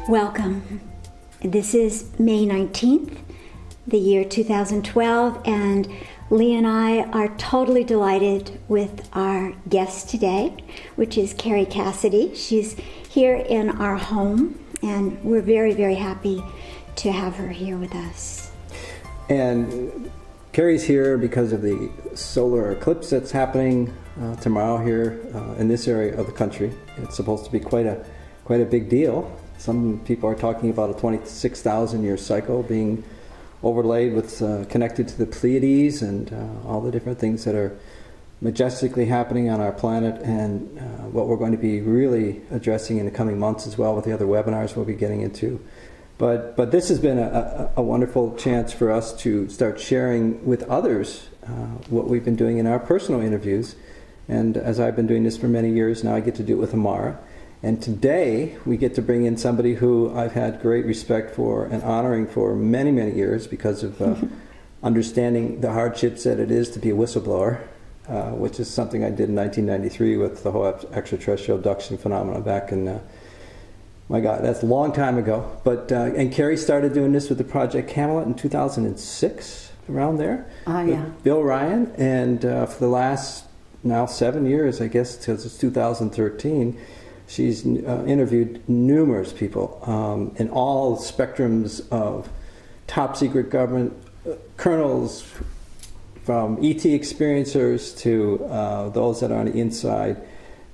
Welcome. This is May 19th, the year 2012, and Lee and I are totally delighted with our guest today, which is Kerry Cassidy. She's here in our home, and we're very, very happy to have her here with us. And Kerry's here because of the solar eclipse that's happening tomorrow here in this area of the country. It's supposed to be quite a big deal. Some people are talking about a 26,000 year cycle being overlaid with connected to the Pleiades and all the different things that are majestically happening on our planet, and what we're going to be really addressing in the coming months as well with the other webinars we'll be getting into. But this has been a wonderful chance for us to start sharing with others what we've been doing in our personal interviews. And as I've been doing this for many years now, I get to do it with Amara. And today we get to bring in somebody who I've had great respect for and honoring for many, many years because of understanding the hardships that it is to be a whistleblower, which is something I did in 1993 with the whole extraterrestrial abduction phenomenon back in, my God, that's a long time ago. But and Kerry started doing this with the Project Camelot in 2006, around there. Oh, yeah. With Bill Ryan, and for the last now 7 years, I guess, since it's 2013, she's interviewed numerous people in all spectrums of top secret government colonels, from ET experiencers to those that are on the inside.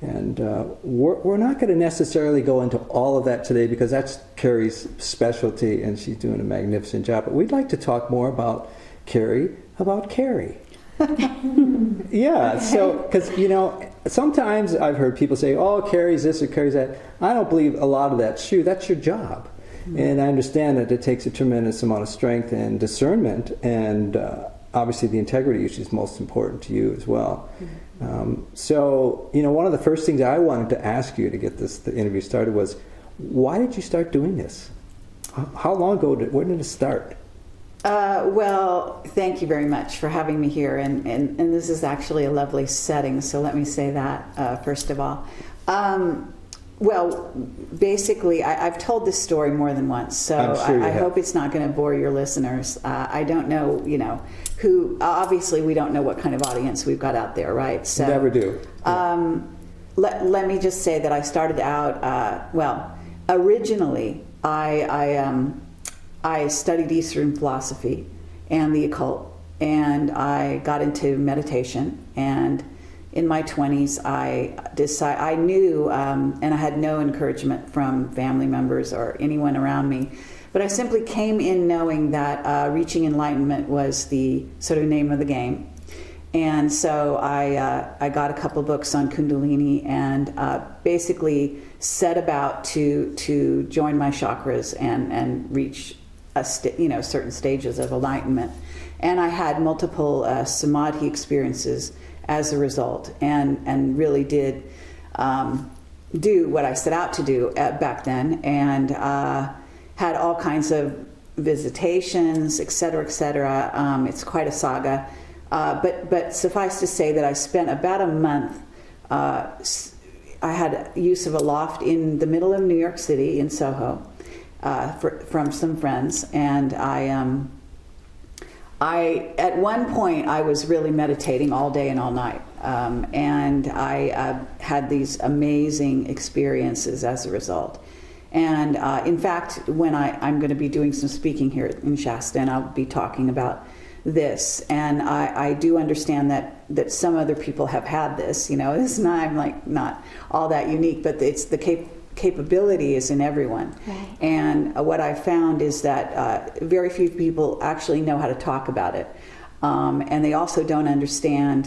And we're not going to necessarily go into all of that today because that's Kerry's specialty and she's doing a magnificent job. But we'd like to talk more about Kerry. Yeah, so, because, you know, sometimes I've heard people say, oh, Kerry's this or Kerry's that. I don't believe a lot of that's true. That's your job. Mm-hmm. And I understand that it takes a tremendous amount of strength and discernment, and obviously the integrity issue is most important to you as well. Mm-hmm. So, you know, one of the first things I wanted to ask you to get the interview started was, why did you start doing this? How long ago, when did it start? Well, thank you very much for having me here, and this is actually a lovely setting, so let me say that first of all. Well, basically, I've told this story more than once, so I hope it's not going to bore your listeners. I don't know, you know, who, obviously we don't know what kind of audience we've got out there, right? So, never do. Let me just say that I started out, well, originally I studied Eastern philosophy and the occult, and I got into meditation, and in my 20s I knew, and I had no encouragement from family members or anyone around me, but I simply came in knowing that reaching enlightenment was the sort of name of the game. And so I got a couple books on Kundalini and basically set about to join my chakras and reach certain stages of enlightenment. And I had multiple samadhi experiences as a result, and really did do what I set out to do back then, and had all kinds of visitations, etc., etc. It's quite a saga, but suffice to say that I spent about a month. I had use of a loft in the middle of New York City in Soho. From some friends, and I at one point I was really meditating all day and all night, and I had these amazing experiences as a result. And in fact, when I'm going to be doing some speaking here in Shasta, and I'll be talking about this, and I do understand that some other people have had this. You know, it's not, I'm like not all that unique, but it's the capability is in everyone. Right. And what I found is that very few people actually know how to talk about it. And they also don't understand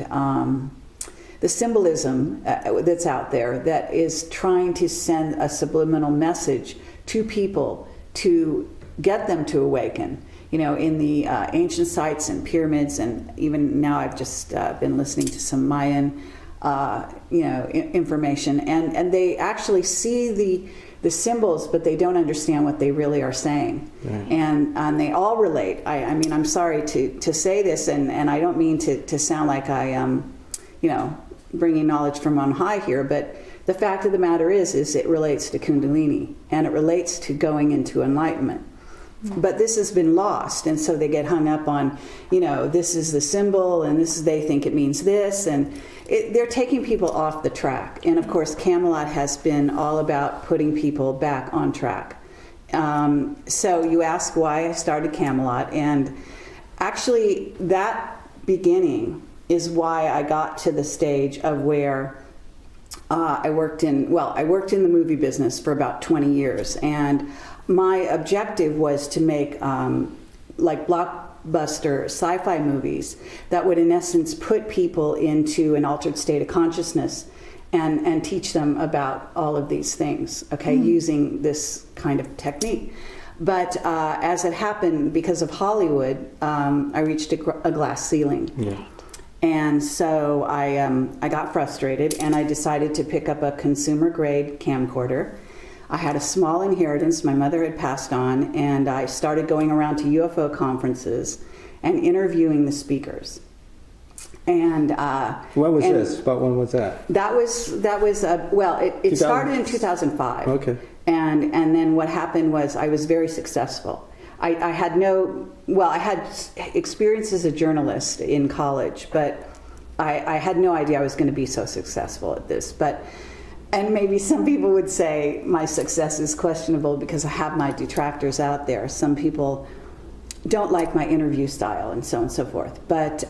the symbolism that's out there that is trying to send a subliminal message to people to get them to awaken. You know, in the ancient sites and pyramids, and even now I've just been listening to some Mayan information, and they actually see the symbols, but they don't understand what they really are saying. Right. And they all relate. I mean, I'm sorry to say this, and I don't mean to sound like I am, bringing knowledge from on high here, but the fact of the matter is it relates to Kundalini, and it relates to going into enlightenment. But this has been lost, and so they get hung up on, this is the symbol, and they think it means this, and they're taking people off the track. And of course, Camelot has been all about putting people back on track. So you ask why I started Camelot, and actually that beginning is why I got to the stage of where I worked in the movie business for about 20 years, and my objective was to make like blockbuster sci-fi movies that would in essence put people into an altered state of consciousness and teach them about all of these things, using this kind of technique. But as it happened, because of Hollywood, I reached a glass ceiling. Yeah. And so I got frustrated, and I decided to pick up a consumer-grade camcorder. I had a small inheritance my mother had passed on, and I started going around to UFO conferences and interviewing the speakers. And when was this? About when was that? That was it started in 2005. Okay. And then what happened was I was very successful. I had experience as a journalist in college, but I had no idea I was going to be so successful at this. And maybe some people would say my success is questionable because I have my detractors out there. Some people don't like my interview style and so on and so forth. But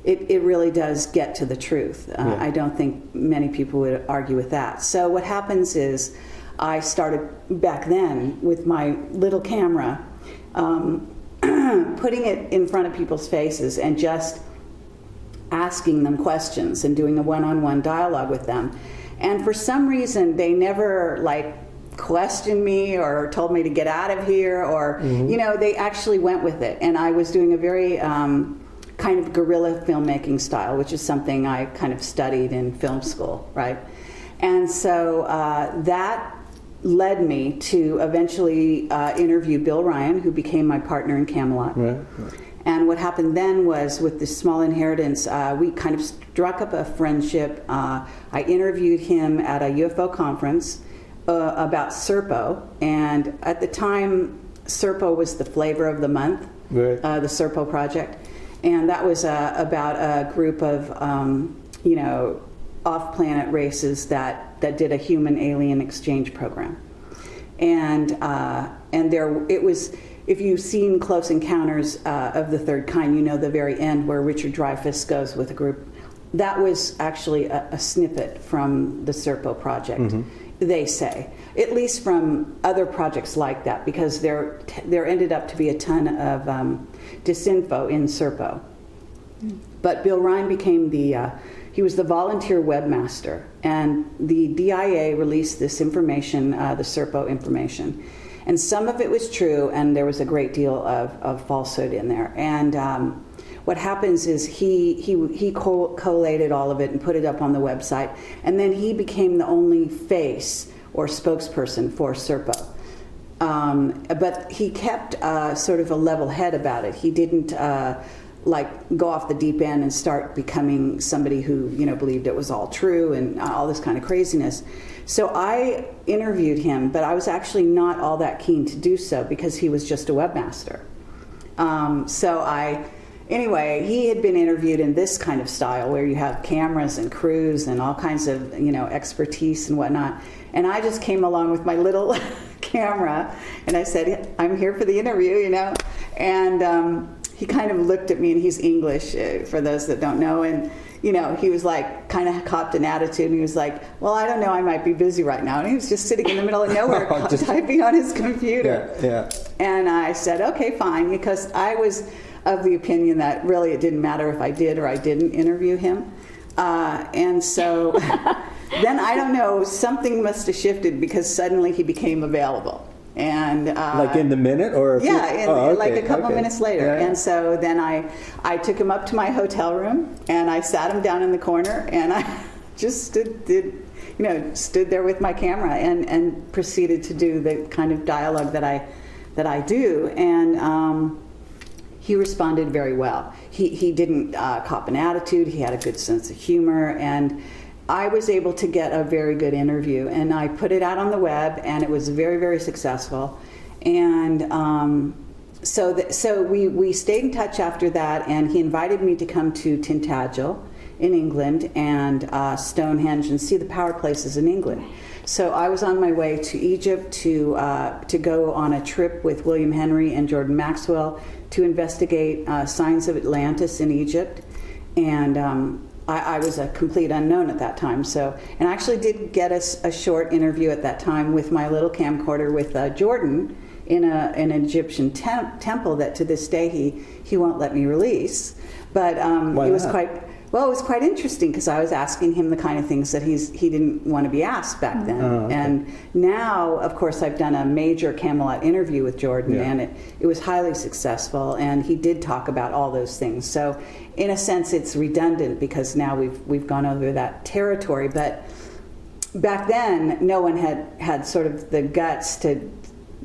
it really does get to the truth. I don't think many people would argue with that. So what happens is I started back then with my little camera, putting it in front of people's faces and just asking them questions and doing a one-on-one dialogue with them. And for some reason, they never questioned me or told me to get out of here, or they actually went with it. And I was doing a very kind of guerrilla filmmaking style, which is something I kind of studied in film school, right? And so that led me to eventually interview Bill Ryan, who became my partner in Camelot. Right. And what happened then was, with this small inheritance, we kind of struck up a friendship. I interviewed him at a UFO conference about Serpo, and at the time, Serpo was the flavor of the month, right. The Serpo Project, and that was about a group of off-planet races that did a human-alien exchange program, and there it was. If you've seen Close Encounters of the Third Kind, you know the very end where Richard Dreyfuss goes with a group. That was actually a snippet from the Serpo Project, they say. At least from other projects like that, because there ended up to be a ton of disinfo in Serpo. But Bill Ryan became he was the volunteer webmaster, and the DIA released this information, the Serpo information. And some of it was true, and there was a great deal of falsehood in there. And what happens is he collated all of it and put it up on the website, and then he became the only face or spokesperson for Serpo. But he kept sort of a level head about it. He didn't go off the deep end and start becoming somebody who believed it was all true and all this kind of craziness. So I interviewed him, but I was actually not all that keen to do so because he was just a webmaster. Anyway, he had been interviewed in this kind of style where you have cameras and crews and all kinds of expertise and whatnot. And I just came along with my little camera, and I said, "I'm here for the interview," And he kind of looked at me, and he's English, for those that don't know, and he was kind of copped an attitude, and he was like, "Well, I don't know, I might be busy right now." And he was just sitting in the middle of nowhere typing on his computer. Yeah. And I said, "Okay, fine," because I was of the opinion that really it didn't matter if I did or I didn't interview him. And so then, I don't know, something must have shifted because suddenly he became available. And in the minute, or a couple of minutes later. Yeah. And so then I took him up to my hotel room, and I sat him down in the corner, and I just stood there with my camera and proceeded to do the kind of dialogue that I do. And he responded very well. He didn't cop an attitude. He had a good sense of humor, and I was able to get a very good interview, and I put it out on the web, and it was very, very successful. And so we stayed in touch after that, and he invited me to come to Tintagel in England and Stonehenge and see the power places in England. So I was on my way to Egypt to go on a trip with William Henry and Jordan Maxwell to investigate signs of Atlantis in Egypt. And I was a complete unknown at that time. So, and I actually did get a short interview at that time with my little camcorder with Jordan in an Egyptian temple that to this day he won't let me release. But it was quite interesting because I was asking him the kind of things that he didn't want to be asked back then. Oh, okay. And now, of course, I've done a major Camelot interview with Jordan, and it was highly successful, and he did talk about all those things. So in a sense, it's redundant because now we've gone over that territory. But back then, no one had sort of the guts to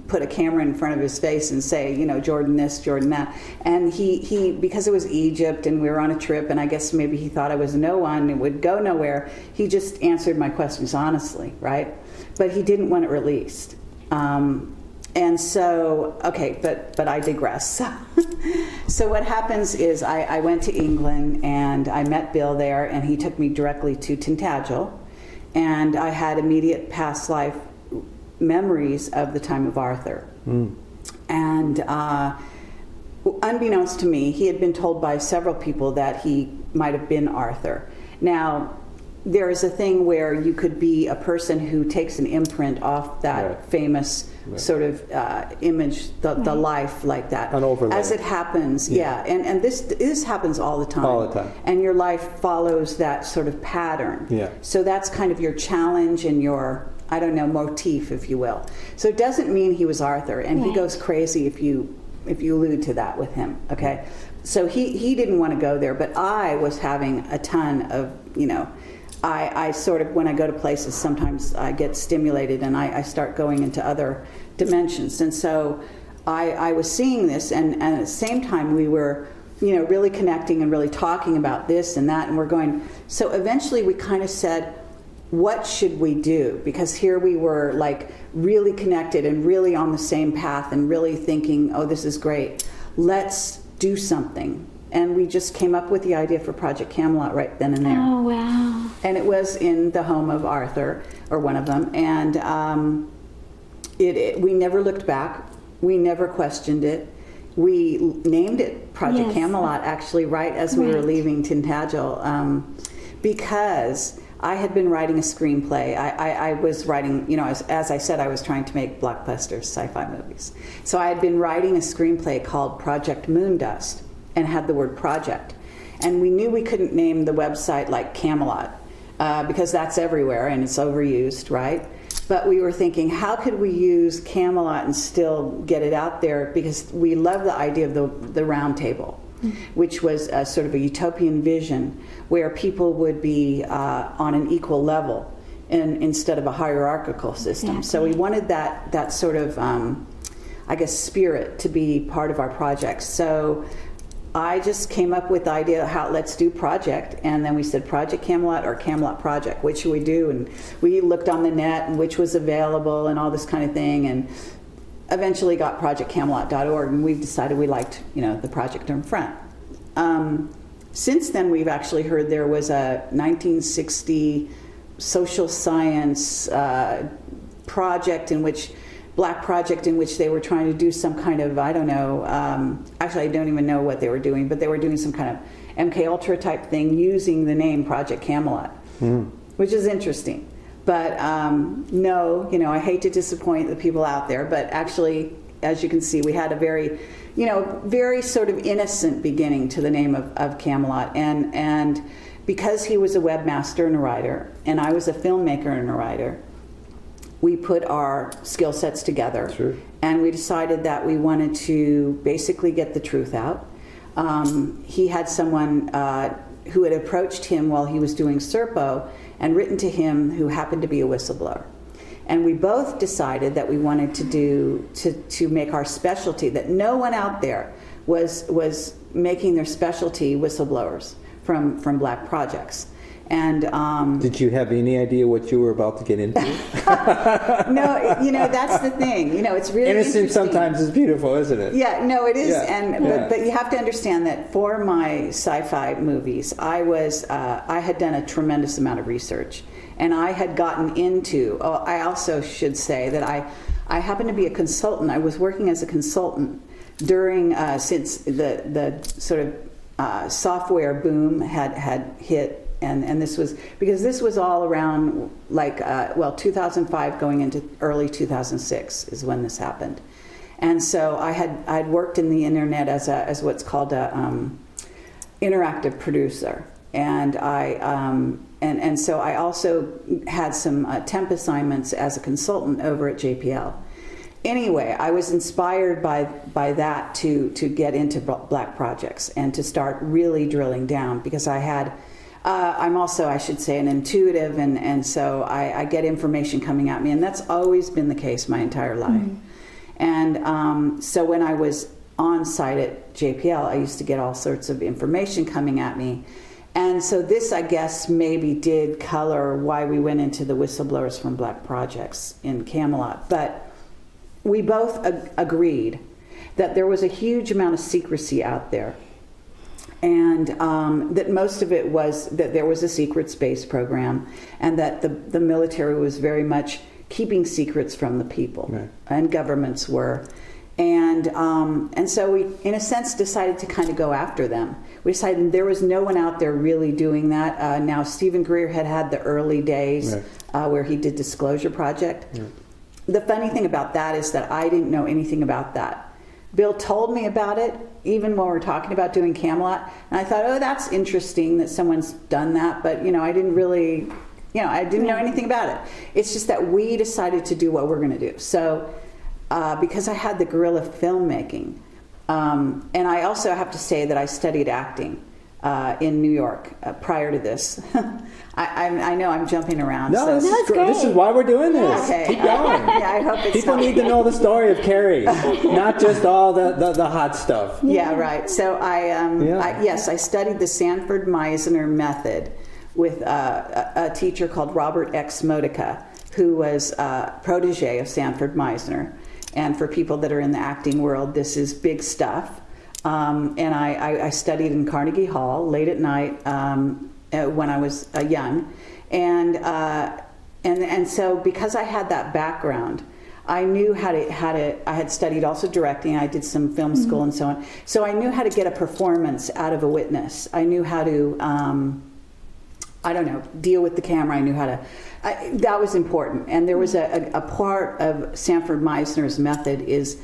put a camera in front of his face and say, you know, Jordan this, Jordan that. And he because it was Egypt and we were on a trip, and I guess maybe he thought I was no one and would go nowhere, he just answered my questions honestly, right? But he didn't want it released. And so, okay, but I digress. So what happens is I went to England and I met Bill there, and he took me directly to Tintagel, and I had immediate past life memories of the time of Arthur. And unbeknownst to me, he had been told by several people that he might have been Arthur. Now, there is a thing where you could be a person who takes an imprint off that famous sort of image, the life like that. An overlay. As it happens, and this happens all the time. All the time. And your life follows that sort of pattern. Yeah. So that's kind of your challenge and your, I don't know, motif, if you will. So it doesn't mean he was Arthur, and he goes crazy if you allude to that with him, okay? So he didn't want to go there, but I was having a ton of, you know, I sort of, when I go to places, sometimes I get stimulated and I start going into other dimensions. And so I was seeing this, and at the same time we were, you know, really connecting and really talking about this and that, and we're going, so eventually we kind of said, what should we do? Because here we were like really connected and really on the same path and really thinking, oh, this is great. Let's do something. And we just came up with the idea for Project Camelot right then and there. Oh, wow. And it was in the home of Arthur, or one of them. And we never looked back. We never questioned it. We named it Project Camelot, actually, right as we were leaving Tintagel, because I had been writing a screenplay. I was writing, you know, as I said, I was trying to make blockbusters, sci-fi movies. So I had been writing a screenplay called Project Moondust, and had the word project. And we knew we couldn't name the website like Camelot, because that's everywhere and it's overused, right? But we were thinking, how could we use Camelot and still get it out there? Because we love the idea of the round table, which was a sort of a utopian vision where people would be on an equal level instead of a hierarchical system. So we wanted that sort of, I guess, spirit to be part of our project. So I just came up with the idea how let's do project, and then we said Project Camelot or Camelot Project, which should we do? And we looked on the net and which was available and all this kind of thing, and eventually got projectcamelot.org, and we've decided we liked, you know, the project in front. Since then, we've actually heard there was a 1960 social science black project in which they were trying to do some kind of, I don't know, actually I don't even know what they were doing, but they were doing some kind of MK Ultra type thing using the name Project Camelot, which is interesting. But no, you know, I hate to disappoint the people out there, but actually, as you can see, we had a very, you know, very sort of innocent beginning to the name of Camelot. And because he was a webmaster and a writer, and I was a filmmaker and a writer, we put our skill sets together. Sure. And we decided that we wanted to basically get the truth out. He had someone who had approached him while he was doing Serpo and written to him, who happened to be a whistleblower. And we both decided that we wanted to make our specialty, that no one out there was making their specialty whistleblowers from black projects. And did you have any idea what you were about to get into? no, you know, that's the thing. You know, it's really innocent sometimes is beautiful, isn't it? Yeah, no, it is. Yeah. But you have to understand that for my sci-fi movies, I had done a tremendous amount of research, and I had gotten into. I also should say that I happen to be a consultant. I was working as a consultant during since the sort of software boom had hit. And this was because this was all around 2005 going into early 2006 is when this happened. And so I'd worked in the internet as what's called a interactive producer, and so I also had some temp assignments as a consultant over at JPL. Anyway, I was inspired by that to get into black projects and to start really drilling down, because I'm also, I should say, an intuitive, and so I get information coming at me, and that's always been the case my entire life. Mm-hmm. And so when I was on site at JPL, I used to get all sorts of information coming at me. And so this, I guess, maybe did color why we went into the whistleblowers from black projects in Camelot. But we both agreed that there was a huge amount of secrecy out there. And that most of it was that there was a secret space program, and that the military was very much keeping secrets from the people, right. And governments were. And so we, in a sense, decided to kind of go after them. We decided there was no one out there really doing that. Now, Stephen Greer had the early days, right. Where he did Disclosure Project. Yeah. The funny thing about that is that I didn't know anything about that. Bill told me about it, even when we were talking about doing Camelot, and I thought, oh, that's interesting that someone's done that, but I didn't really, I didn't know anything about it. It's just that we decided to do what we're going to do. So, because I had the guerrilla filmmaking, and I also have to say that I studied acting in New York prior to this. I know I'm jumping around. No, so. this is why we're doing this. Okay. Keep going. Yeah, I hope it's People need to know the story of Kerry, not just all the hot stuff. Yeah, right. So I studied the Sanford Meisner method with a teacher called Robert X. Modica, who was a protege of Sanford Meisner. And for people that are in the acting world, this is big stuff. And I studied in Carnegie Hall late at night when I was young, and so because I had that background, I knew how to. I had studied also directing. I did some film mm-hmm. school and so on. So I knew how to get a performance out of a witness. I knew how to, deal with the camera. I knew how to. That was important. And there was a part of Sanford Meisner's method is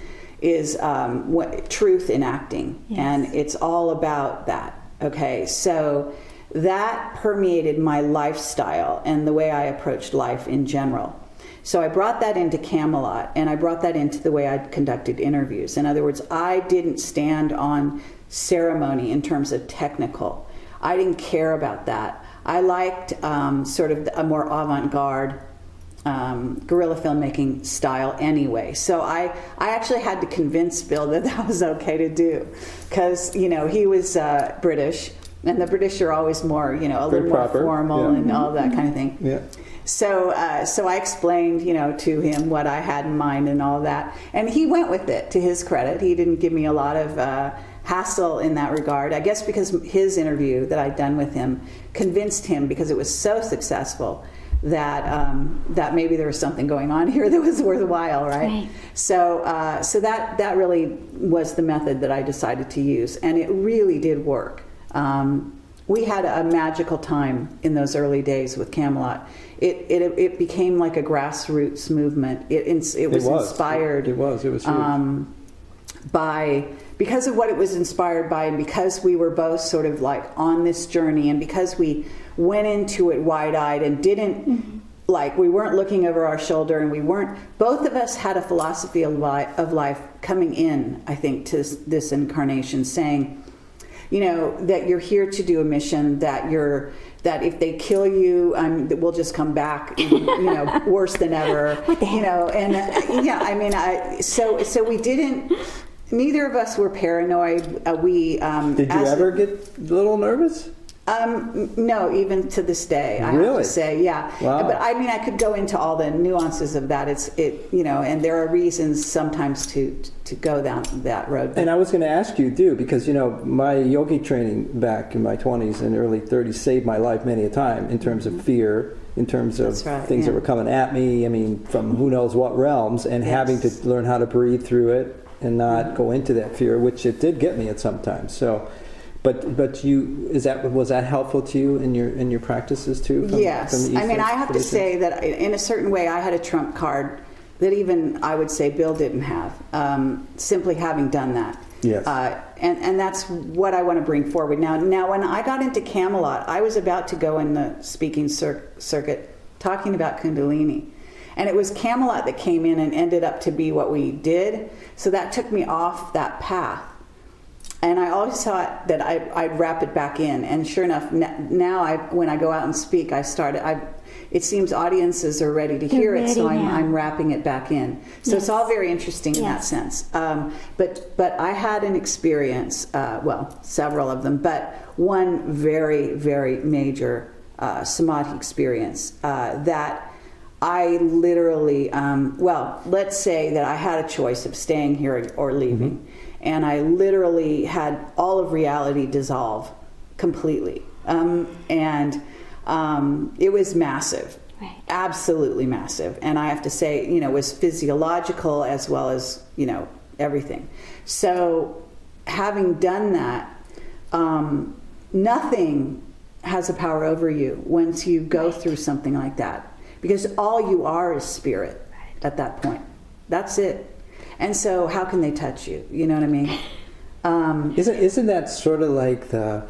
truth in acting, yes. And it's all about that. Okay, so that permeated my lifestyle and the way I approached life in general. So I brought that into Camelot, and I brought that into the way I conducted interviews. In other words, I didn't stand on ceremony in terms of technical. I didn't care about that. I liked sort of a more avant-garde guerrilla filmmaking style anyway. So I actually had to convince Bill that was okay to do, because he was British, and the British are always more a little more formal, yeah. And all that kind of thing. Yeah. So I explained to him what I had in mind and all that, and he went with it. To his credit, he didn't give me a lot of hassle in that regard. I guess because his interview that I'd done with him convinced him, because it was so successful, that maybe there was something going on here that was worthwhile, right? So that really was the method that I decided to use, and it really did work. We had a magical time in those early days with Camelot. It became like a grassroots movement. It was inspired. It was huge. Because of what it was inspired by, and because we were both sort of like on this journey, and because we went into it wide-eyed and didn't mm-hmm. We weren't looking over our shoulder, and both of us had a philosophy of life coming in, I think, to this incarnation, saying, that you're here to do a mission, that if they kill you, that we'll just come back, worse than ever. What the hell? So we didn't. Neither of us were paranoid. Did you ever get a little nervous? No, even to this day, I have to say, yeah. Wow. But I mean, I could go into all the nuances of that. And there are reasons sometimes to go down that road. And I was going to ask you too, because my yogi training back in my 20s and early 30s saved my life many a time in terms of fear, in terms of things that were coming at me. I mean, from who knows what realms, and having to learn how to breathe through it and not go into that fear, which it did get me at some times. So. But was that helpful to you in your practices too? Yes, I mean, I have to say that in a certain way I had a trump card that even I would say Bill didn't have. Simply having done that. Yes. And that's what I want to bring forward now. Now, when I got into Camelot, I was about to go in the speaking circuit talking about Kundalini. And it was Camelot that came in and ended up to be what we did. So that took me off that path. And I always thought that I'd wrap it back in. And sure enough, now when I go out and speak, it seems audiences are ready to hear it, so I'm wrapping it back in. So it's all very interesting in that sense. But I had an experience, several of them, but one very, very major samadhi experience that I literally, let's say that I had a choice of staying here or leaving. Mm-hmm. And I literally had all of reality dissolve completely. It was massive, absolutely massive. And I have to say, it was physiological as well as, everything. So having done that, nothing has a power over you once you go through something like that. Because all you are is spirit at that point. That's it. And so how can they touch you? You know what I mean? Isn't that sort of like the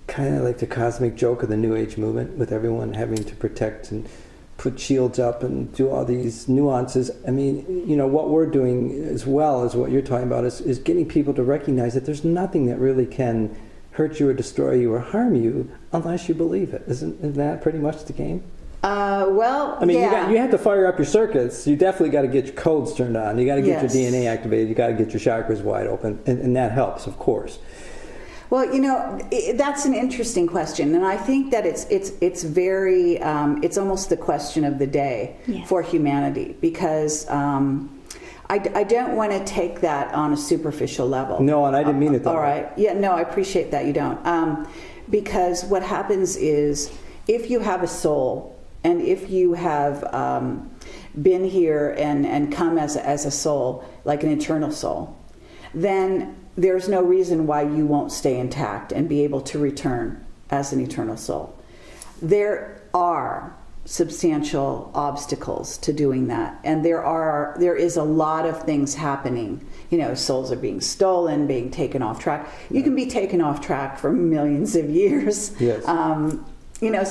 cosmic joke of the New Age movement, with everyone having to protect and put shields up and do all these nuances? I mean, what we're doing as well as what you're talking about is getting people to recognize that there's nothing that really can hurt you or destroy you or harm you unless you believe it. Isn't that pretty much the game? I mean, you have to fire up your circuits. You definitely got to get your codes turned on. You got to get your DNA activated. You got to get your chakras wide open, and that helps, of course. Well, that's an interesting question, and I think that it's very it's almost the question of the day for humanity, because I don't want to take that on a superficial level. No, and I didn't mean it that way. All right. Yeah, no, I appreciate that you don't, because what happens is, if you have a soul, and if you have been here and come as a soul, like an eternal soul, then there's no reason why you won't stay intact and be able to return as an eternal soul. There are substantial obstacles to doing that, and there is a lot of things happening. Souls are being stolen, being taken off track. You can be taken off track for millions of years. Yes.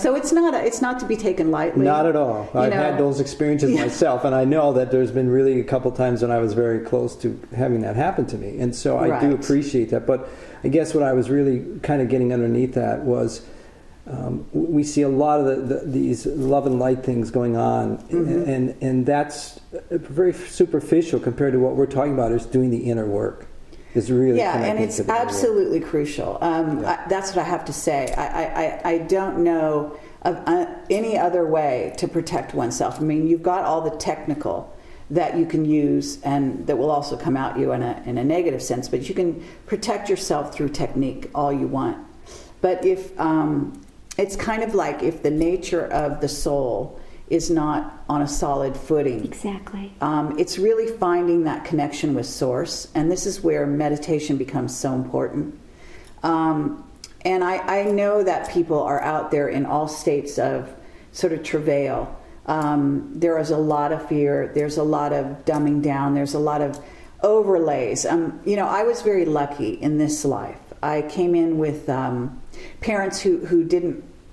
So it's not to be taken lightly. Not at all. I've had those experiences myself, and I know that there's been really a couple times when I was very close to having that happen to me, and so I do appreciate that. But I guess what I was really kind of getting underneath that was, we see a lot of these love and light things going on, and that's very superficial compared to what we're talking about, is doing the inner work. Is really and it's absolutely crucial. That's what I have to say. I don't know of any other way to protect oneself. I mean, you've got all the technical that you can use, and that will also come out you in a negative sense, but you can protect yourself through technique all you want. But if it's kind of like if the nature of the soul is not on a solid footing. Exactly. It's really finding that connection with Source, and this is where meditation becomes so important. And I know that people are out there in all states of sort of travail. There is a lot of fear. There's a lot of dumbing down. There's a lot of overlays. I was very lucky in this life. I came in with parents who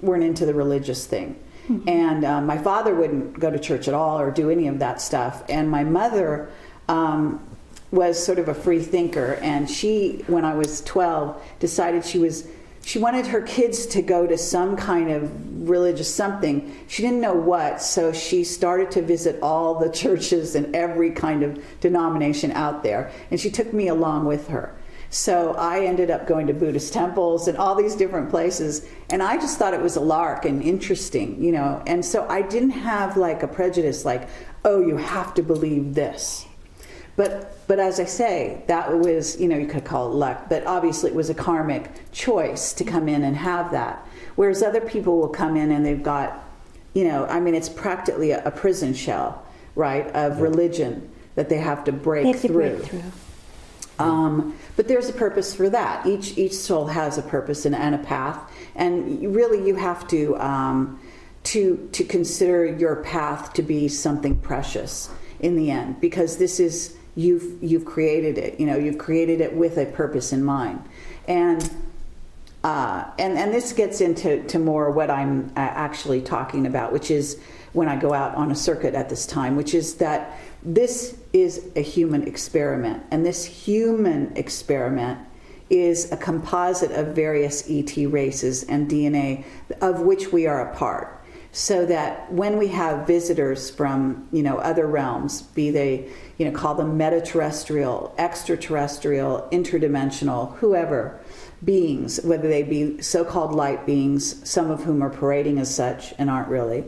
weren't into the religious thing. Mm-hmm. And my father wouldn't go to church at all or do any of that stuff. And my mother was sort of a free thinker. And she, when I was 12, decided she wanted her kids to go to some kind of religious something. She didn't know what, so she started to visit all the churches and every kind of denomination out there. And she took me along with her. So I ended up going to Buddhist temples and all these different places, and I just thought it was a lark and interesting, you know. And so I didn't have like a prejudice like, oh, you have to believe this. But as I say, that was, you know, you could call it luck, but obviously it was a karmic choice to come in and have that. Whereas other people will come in and they've got, you know, I mean, it's practically a prison shell, right, of religion that they have to break through. But there's a purpose for that. Each soul has a purpose and a path, and you have to consider your path to be something precious in the end, because this is you've created it. You know, you've created it with a purpose in mind, and this gets into more what I'm actually talking about, which is when I go out on a circuit at this time, which is that this is a human experiment, and this human experiment is a composite of various ET races and DNA of which we are a part. So that when we have visitors from, you know, other realms, be they, you know, call them metaterrestrial, extraterrestrial, interdimensional, whoever, beings, whether they be so-called light beings, some of whom are parading as such and aren't really,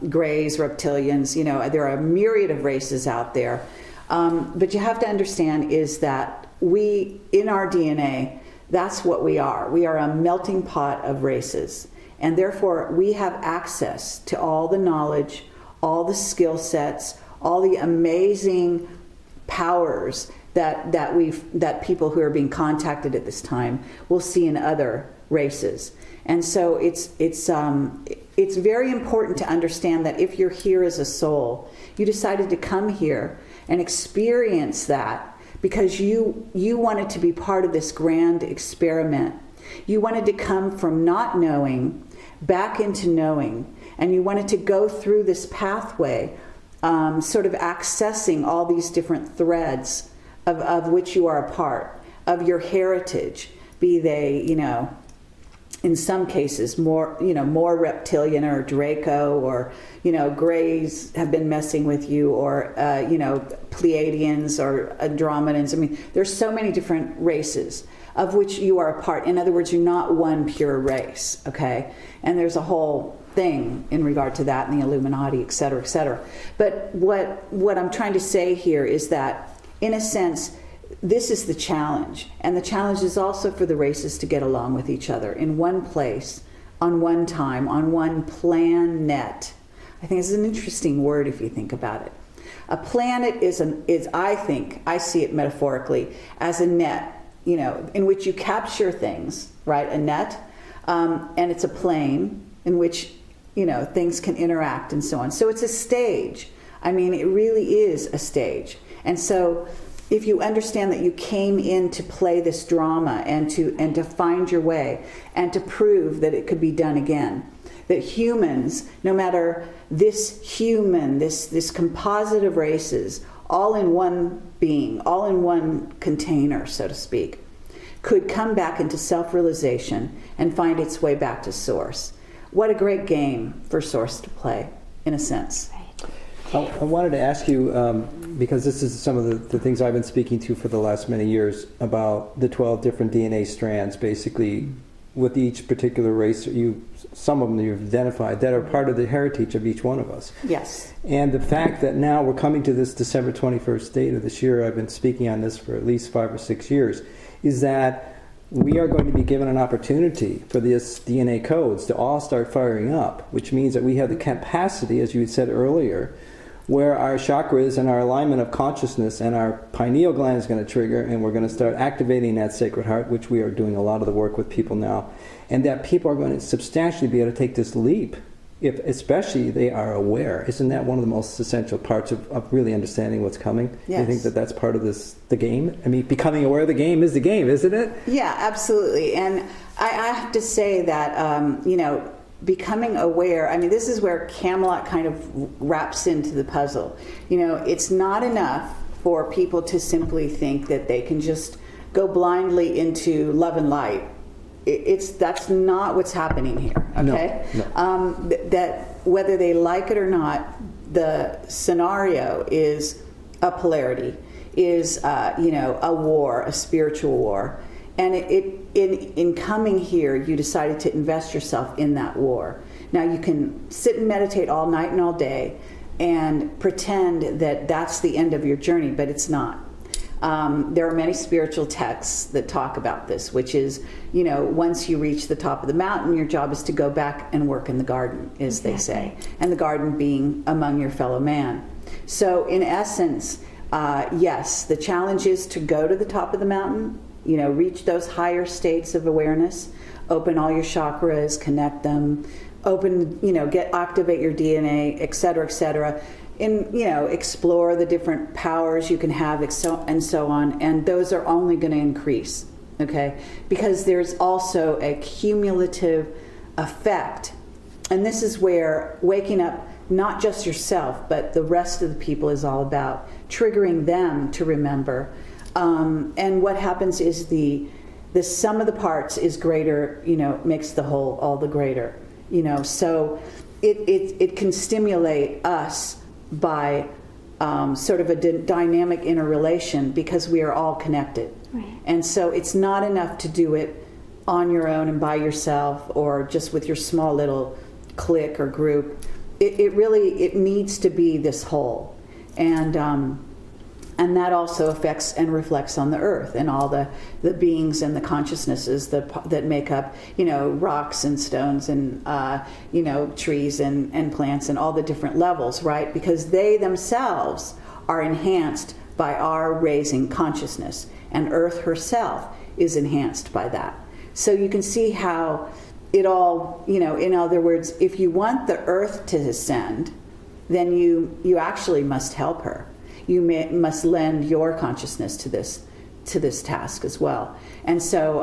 grays, reptilians, you know, there are a myriad of races out there. But you have to understand is that we, in our DNA, that's what we are. We are a melting pot of races. And therefore, we have access to all the knowledge, all the skill sets, all the amazing powers that people who are being contacted at this time will see in other races. And so it's very important to understand that if you're here as a soul, you decided to come here and experience that because you wanted to be part of this grand experiment. You wanted to come from not knowing back into knowing, and you wanted to go through this pathway, sort of accessing all these different threads of which you are a part, of your heritage, be they, you know, in some cases more reptilian or Draco, or, you know, Greys have been messing with you, or, you know, Pleiadians or Andromedans. I mean, there's so many different races of which you are a part. In other words, you're not one pure race, okay? And there's a whole thing in regard to that, and the Illuminati, et cetera, et cetera. But what I'm trying to say here is that, in a sense, this is the challenge. And the challenge is also for the races to get along with each other in one place, on one time, on one planet. I think it's an interesting word if you think about it. A planet is I see it metaphorically as a net, you know, in which you capture things, right? A net, and it's a plane in which, you know, things can interact and so on. So it's a stage. I mean, it really is a stage. And so if you understand that you came in to play this drama and to find your way and to prove that it could be done again, that humans, no matter this composite of races, all in one being, all in one container, so to speak, could come back into self-realization and find its way back to Source. What a great game for Source to play, in a sense. I wanted to ask you, because this is some of the things I've been speaking to for the last many years, about the 12 different DNA strands, basically, with each particular race, some of them you've identified, that are part of the heritage of each one of us. Yes. And the fact that now we're coming to this December 21st date of this year, I've been speaking on this for at least 5 or 6 years, is that we are going to be given an opportunity for these DNA codes to all start firing up, which means that we have the capacity, as you had said earlier, where our chakras and our alignment of consciousness and our pineal gland is going to trigger, and we're going to start activating that sacred heart, which we are doing a lot of the work with people now, and that people are going to substantially be able to take this leap, if especially they are aware. Isn't that one of the most essential parts of really understanding what's coming? Yes. Do you think that that's part of the game? I mean, becoming aware of the game is the game, isn't it? Yeah, absolutely. And I have to say that, you know, becoming aware, I mean, this is where Camelot kind of wraps into the puzzle. You know, it's not enough for people to simply think that they can just go blindly into love and light. That's not what's happening here, okay? No. That whether they like it or not, the scenario is a polarity. is, a war, a spiritual war. And in coming here, you decided to invest yourself in that war. Now, you can sit and meditate all night and all day and pretend that that's the end of your journey, but it's not. There are many spiritual texts that talk about this, which is, once you reach the top of the mountain, your job is to go back and work in the garden, as they say. And the garden being among your fellow man. So in essence, yes, the challenge is to go to the top of the mountain, reach those higher states of awareness, open all your chakras, connect them, activate your DNA, et cetera, and, explore the different powers you can have, and so on. And those are only going to increase, okay? Because there's also a cumulative effect. And this is where waking up, not just yourself, but the rest of the people is all about, triggering them to remember. And what happens is the sum of the parts is greater, makes the whole all the greater, so it can stimulate us by sort of a dynamic interrelation, because we are all connected. Right. And so it's not enough to do it on your own and by yourself, or just with your small little clique or group. It needs to be this whole. And that also affects and reflects on the earth and all the beings and the consciousnesses that make up, rocks and stones and, trees and plants and all the different levels, right? Because they themselves are enhanced by our raising consciousness, and Earth herself is enhanced by that. So you can see how it all, in other words, if you want the Earth to ascend, then you actually must help her. You must lend your consciousness to this task as well. And so,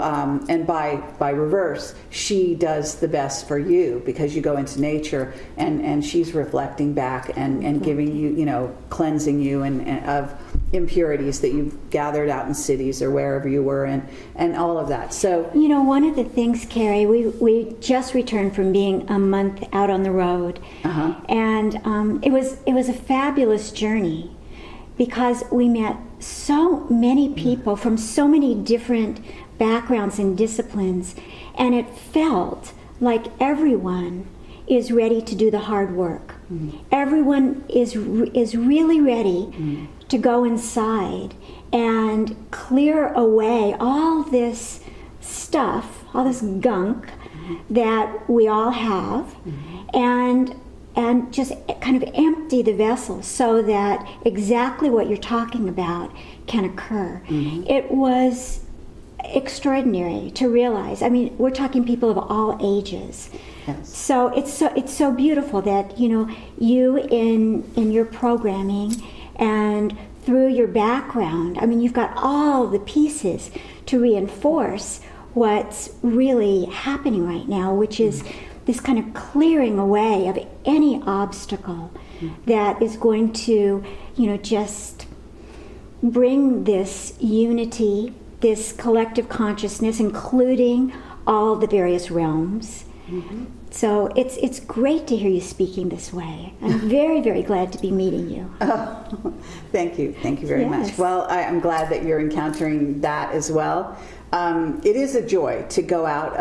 and by reverse, she does the best for you, because you go into nature and she's reflecting back and giving you, cleansing you and of impurities that you've gathered out in cities or wherever you were, and all of that. So, one of the things, Kerry, we just returned from being a month out on the road, and it was a fabulous journey, because we met so many people from so many different backgrounds and disciplines, and it felt like everyone is ready to do the hard work. Everyone is really ready to go inside and clear away all this stuff, all this gunk that we all have, and just kind of empty the vessel so that exactly what you're talking about can occur. It was extraordinary to realize. I mean, we're talking people of all ages. yes. So it's so beautiful that you in your programming and through your background, I mean, you've got all the pieces to reinforce what's really happening right now, which is this kind of clearing away of any obstacle that is going to, just bring this unity, this collective consciousness, including all the various realms. So it's great to hear you speking this way. I'm very, very glad to be meeting you. Oh, thank you very much. Well, I'm glad that you're encountering that as well. It is a joy to go out,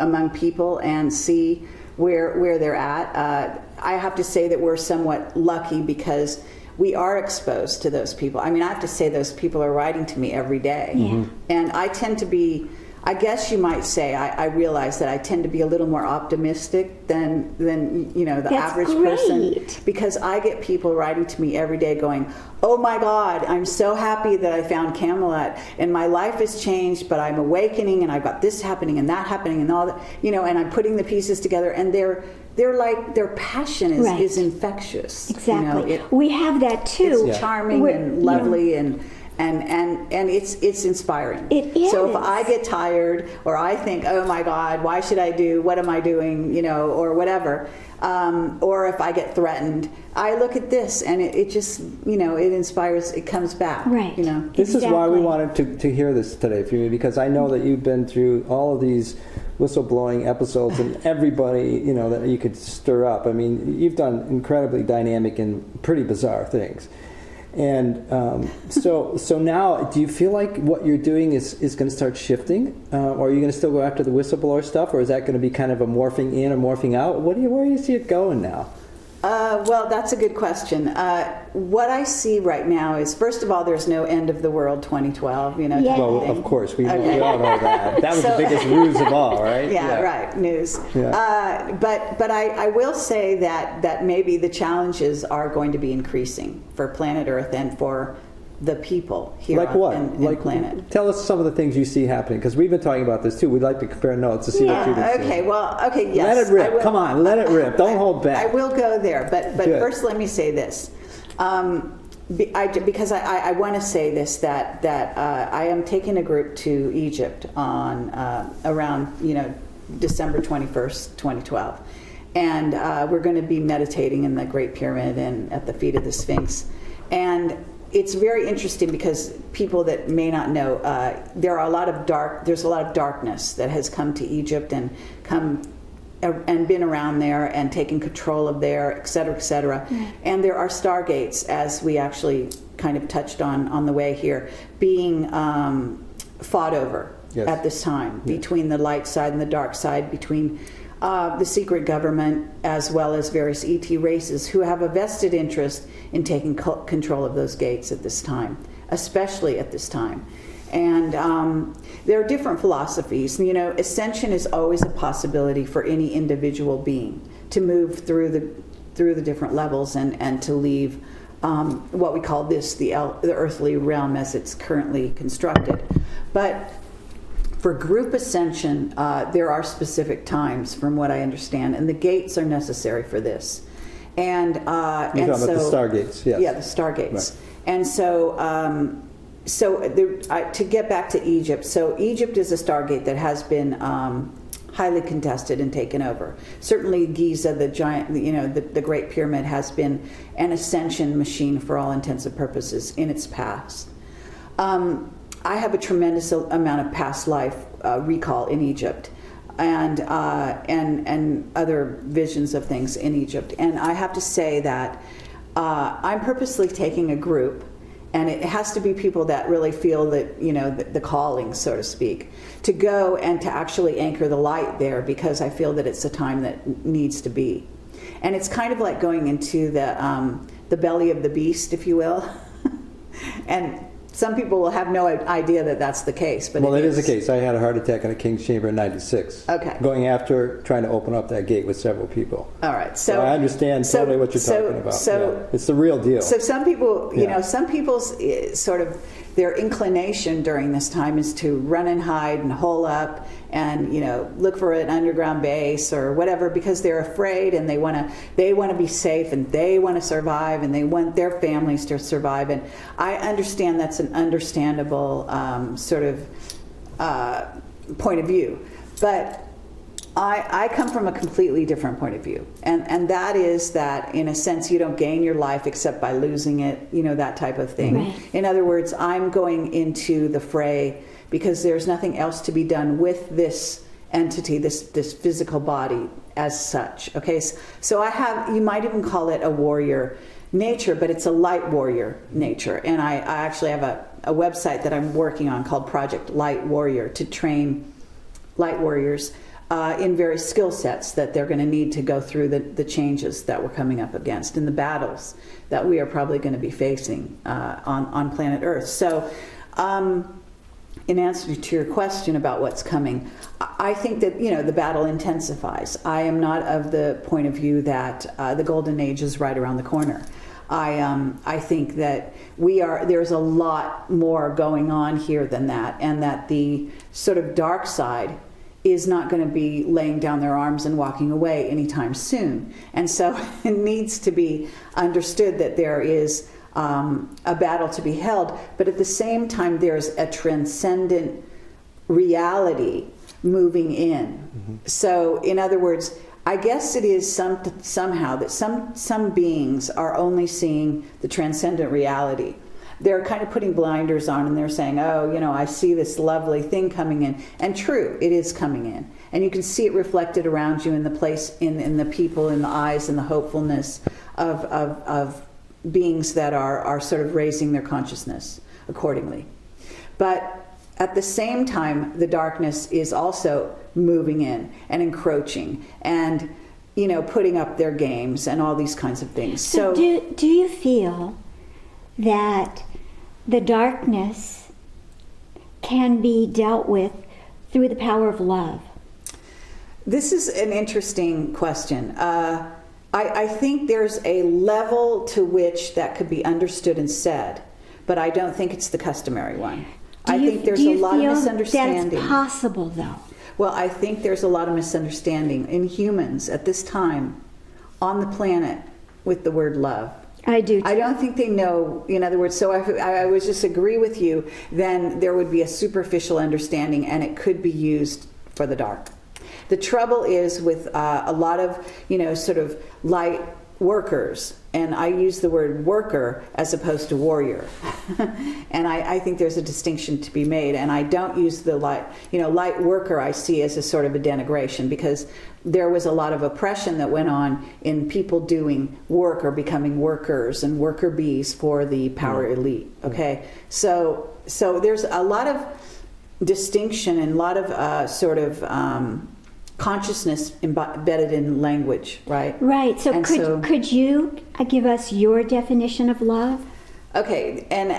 among people and see where they're at. I have to say that we're somewhat lucky because we are exposed to those people. I mean, I have to say those people are writing to me every day. And I tend to be, I guess you might say, I realize that I tend to be a little more optimistic than the That's average great. person, because I get people writing to me every day going, oh my God, I'm so happy that I found Camelot and my life has changed, but I'm awakening and I've got this happening and that happening and all that, and I'm putting the pieces together, and they're like, their passion is infectious. Exactly. We have that too. It's charming and lovely and it's inspiring. It is. So if I get tired or I think, oh my God, why should I do, what am I doing, or whatever, or if I get threatened, I look at this and it just, it inspires, it comes back. Right. This is why we wanted to hear this today from you, because I know that you've been through all of these whistleblowing episodes and everybody, that you could stir up. I mean, you've done incredibly dynamic and pretty bizarre things. And so now, do you feel like what you're doing is going to start shifting? Or are you going to still go after the whistleblower stuff? Or is that going to be kind of a morphing in or morphing out? Where do you see it going now? Well, that's a good question. What I see right now is, first of all, there's no end of the world 2012. Yeah. Well, of course, we all know that. That was the biggest ruse of all, right? Yeah, right, news. Yeah. But I will say that maybe the challenges are going to be increasing for planet Earth and for the people here like what? in planet. Tell us some of the things you see happening, because we've been talking about this too. We'd like to compare notes to see what you've been seeing. Okay, yes. Let it rip. Come on, let it rip. Don't hold back. I will go there, but Good. first let me say this. Because I want to say this, that I am taking a group to Egypt on around December 21st, 2012. And we're going to be meditating in the Great Pyramid and at the feet of the Sphinx. And it's very interesting because people that may not know, there's a lot of darkness that has come to Egypt and been around there and taken control of there, et cetera, et cetera. And there are stargates, as we actually kind of touched on the way here, being fought over at this time, between the light side and the dark side, between the secret government as well as various ET races who have a vested interest in taking control of those gates at this time, especially at this time. And there are different philosophies. Ascension is always a possibility for any individual being to move through the different levels and to leave what we call the earthly realm as it's currently constructed. But for group ascension, there are specific times, from what I understand, and the gates are necessary for this. And You're talking about the stargates, yes. Yeah, the stargates. Right. And to get back to Egypt, so Egypt is a stargate that has been highly contested and taken over. Certainly Giza, the giant, the Great Pyramid, has been an ascension machine for all intents and purposes in its past. I have a tremendous amount of past life recall in Egypt, and other visions of things in Egypt. And I have to say that I'm purposely taking a group, and it has to be people that really feel that, the calling, so to speak, to go and to actually anchor the light there, because I feel that it's a time that needs to be. And it's kind of like going into the belly of the beast, if you will. And some people will have no idea that that's the case, but it is the case. I had a heart attack in a King's Chamber in '96. Okay. Going after trying to open up that gate with several people. All right. So I understand totally what you're talking about. It's the real deal. So some people, some people's sort of their inclination during this time is to run and hide and hole up and look for an underground base or whatever, because they're afraid and they want to be safe and they want to survive and they want their families to survive. And I understand that's an understandable sort of point of view, but I come from a completely different point of view, and that is that in a sense you don't gain your life except by losing it, that type of thing. Right. In other words, I'm going into the fray because there's nothing else to be done with this entity, this physical body as such. Okay, so I have, you might even call it a warrior nature, but it's a light warrior nature, and I actually have a website that I'm working on called Project Light Warrior to train light warriors in various skill sets that they're going to need to go through the changes that we're coming up against and the battles that we are probably going to be facing on planet Earth. So in answer to your question about what's coming, I think that the battle intensifies. I am not of the point of view that the golden age is right around the corner. I think that there's a lot more going on here than that, and that the sort of dark side is not going to be laying down their arms and walking away anytime soon. And so it needs to be understood that there is a battle to be held, but at the same time there's a transcendent reality moving in. Mm-hmm. So in other words, I guess it is somehow that some beings are only seeing the transcendent reality. They're kind of putting blinders on and they're saying, I see this lovely thing coming in. And true, it is coming in. And you can see it reflected around you in the place, in the people, in the eyes, and the hopefulness of beings that are sort of raising their consciousness accordingly. But at the same time, the darkness is also moving in and encroaching and, putting up their games and all these kinds of things. So do you feel that the darkness can be dealt with through the power of love? This is an interesting question. I think there's a level to which that could be understood and said, but I don't think it's the customary one. I think there's a lot of misunderstanding. That it's possible, though? Well, I think there's a lot of misunderstanding in humans at this time on the planet with the word love. I do too. I don't think they know, in other words, so I would just agree with you, then there would be a superficial understanding and it could be used for the dark. The trouble is with a lot of, sort of light workers, and I use the word worker as opposed to warrior. And I think there's a distinction to be made, and I don't use the light worker I see as a sort of a denigration, because there was a lot of oppression that went on in people doing work or becoming workers and worker bees for the power elite. Okay, so there's a lot of distinction and a lot of consciousness embedded in language, right? Right. So could you give us your definition of love? Okay, and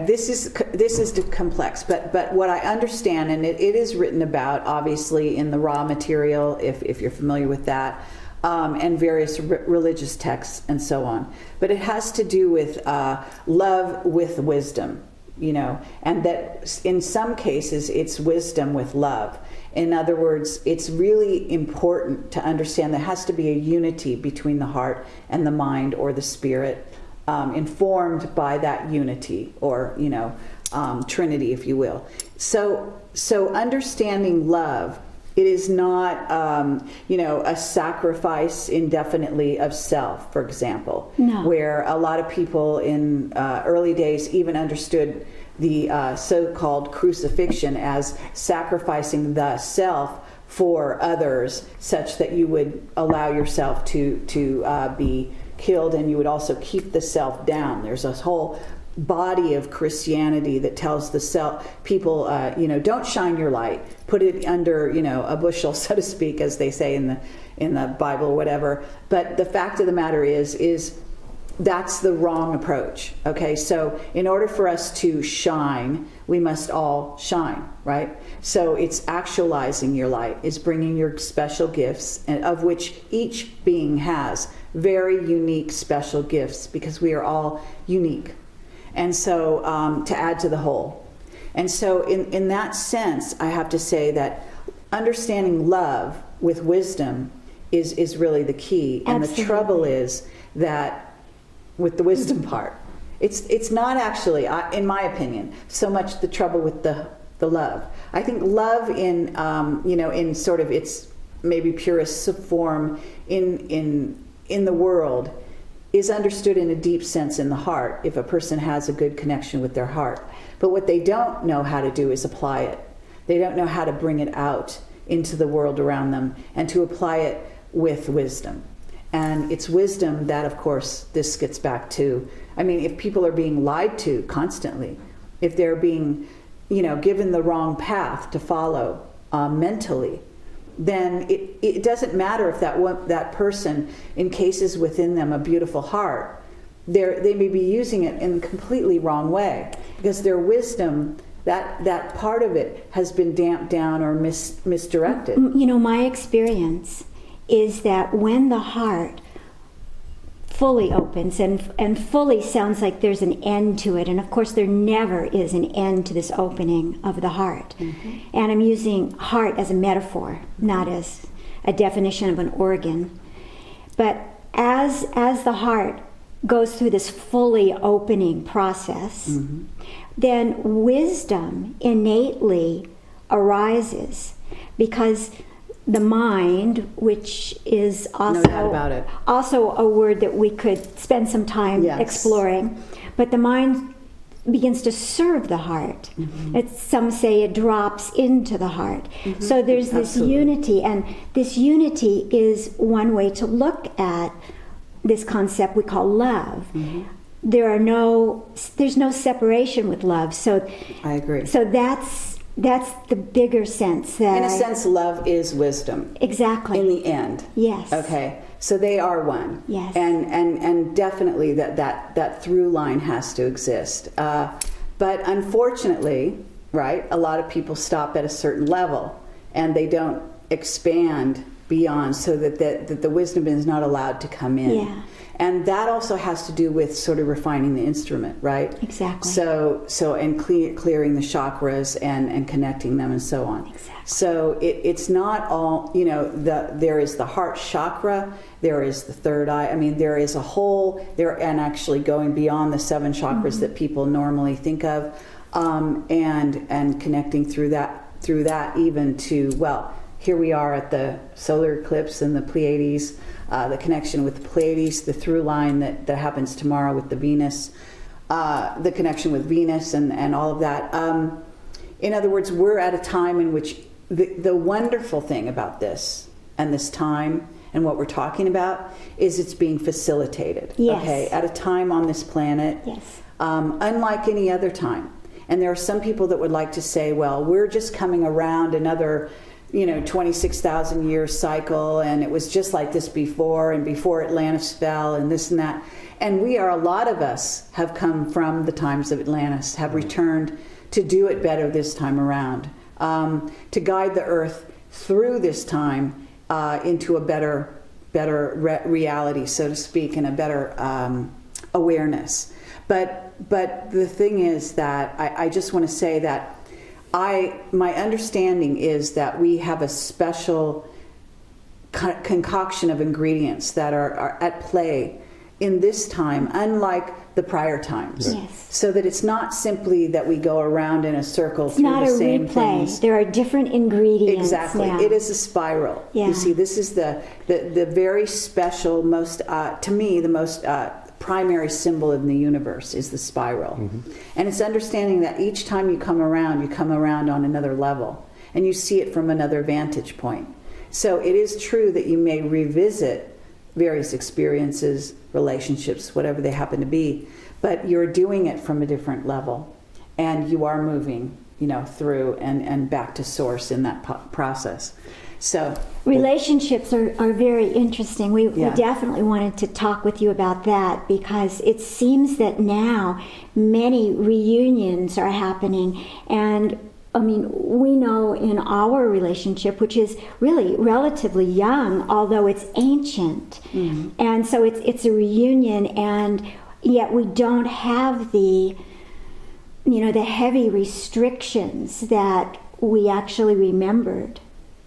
this is complex, but what I understand, and it is written about obviously in the raw material, if you're familiar with that, and various religious texts and so on. But it has to do with love with wisdom, and that in some cases it's wisdom with love. In other words, it's really important to understand there has to be a unity between the heart and the mind or the spirit, informed by that unity or, Trinity, if you will. So understanding love, it is not, a sacrifice indefinitely of self, for example, no. Where a lot of people in early days even understood the so-called crucifixion as sacrificing the self for others, such that you would allow yourself to be killed, and you would also keep the self down. There's a whole body of Christianity that tells the self people, don't shine your light, put it under, a bushel, so to speak, as they say in the Bible or whatever. But the fact of the matter is that's the wrong approach. Okay, so in order for us to shine, we must all shine, right? So it's actualizing your light, is bringing your special gifts, and of which each being has very unique special gifts, because we are all unique. And so to add to the whole. And so in that sense, I have to say that understanding love with wisdom is really the key. And Absolutely. the trouble is that with the wisdom part, it's not actually, in my opinion, so much the trouble with the love. I think love in in sort of its maybe purest form in the world is understood in a deep sense in the heart, if a person has a good connection with their heart. But what they don't know how to do is apply it. They don't know how to bring it out into the world around them and to apply it with wisdom. And it's wisdom that, of course, this gets back to, if people are being lied to constantly, if they're being, given the wrong path to follow mentally, then it doesn't matter if that person encases within them a beautiful heart. They may be using it in a completely wrong way, because their wisdom, that part of it has been damped down or misdirected. My experience is that when the heart fully opens, and fully sounds like there's an end to it, and of course there never is an end to this opening of the heart. Mm-hmm. And I'm using heart as a metaphor, not as a definition of an organ. But as the heart goes through this fully opening process, mm-hmm. then wisdom innately arises, because the mind, which is also, no doubt about it. Also a word that we could spend some time yes. exploring, but the mind begins to serve the heart. Mm-hmm. Some say it drops into the heart. Mm-hmm. So there's this Absolutely. unity, and this unity is one way to look at this concept we call love. There's no separation with love. So I agree. So that's the bigger sense. That in a sense, love is wisdom. Exactly. In the end. Yes. Okay. So they are one. Yes. And definitely that through line has to exist. But unfortunately, right, a lot of people stop at a certain level and they don't expand beyond, so that the wisdom is not allowed to come in. Yeah. And that also has to do with sort of refining the instrument, right? Exactly. So and clearing the chakras and connecting them and so on. Exactly. So it's not all, there is the heart chakra, there is the third eye. I mean, there is a whole there, and actually going beyond the 7 chakras that people normally think of, and connecting through that even to, well, here we are at the solar eclipse and the Pleiades, the connection with the Pleiades, the through line that happens tomorrow with the Venus, the connection with Venus and all of that. In other words, we're at a time in which the wonderful thing about this and this time and what we're talking about is it's being facilitated. Yes. Okay, at a time on this planet, Yes. Unlike any other time. And there are some people that would like to say, well, we're just coming around another 26,000 year cycle, and it was just like this before, and before Atlantis fell, and this and that. And a lot of us have come from the times of Atlantis, have returned to do it better this time around, to guide the earth through this time into a better reality, so to speak, and a better awareness. But the thing is that I just want to say that my understanding is that we have a special concoction of ingredients that are at play in this time, unlike the prior times. Yes. So that it's not simply that we go around in a circle It's through not the a same replay. things. There are different ingredients. Exactly. Yeah. It is a spiral. Yeah. You see, this is the very special, most, to me, the most primary symbol in the universe is the spiral. And it's understanding that each time you come around on another level, and you see it from another vantage point. So it is true that you may revisit various experiences, relationships, whatever they happen to be, but you're doing it from a different level, and you are moving, through and back to source in that process. So relationships are very interesting. We Yeah. definitely wanted to talk with you about that, because it seems that now many reunions are happening. And I mean, we know in our relationship, which is really relatively young, although it's ancient, and so it's a reunion, and yet we don't have the heavy restrictions that we actually remembered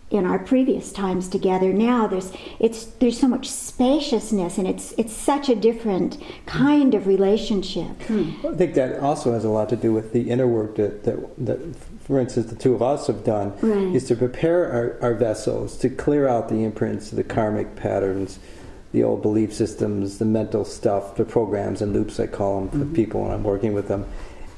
in our previous times together. Now there's so much spaciousness, and it's such a different kind of relationship. I think that also has a lot to do with the inner work that for instance, the two of us have done, Right. is to prepare our vessels to clear out the imprints, the karmic patterns, the old belief systems, the mental stuff, the programs and loops, I call them, for people when I'm working with them.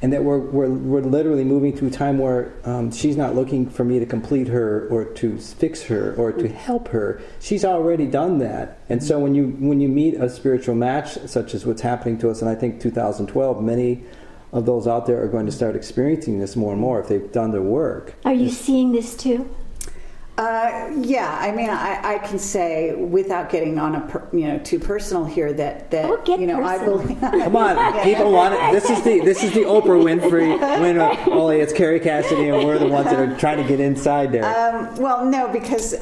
And that we're literally moving through time where she's not looking for me to complete her or to fix her or to help her. She's already done that. And so when you meet a spiritual match, such as what's happening to us, and I think 2012, many of those out there are going to start experiencing this more and more if they've done their work. Are you seeing this too? Yeah, I mean, I can say without getting on too personal here that Oh, get I personal. believe. Come on, people want it. This is the Oprah Winfrey winner. Only it's Kerry Cassidy, and we're the ones that are trying to get inside there. Well, no, because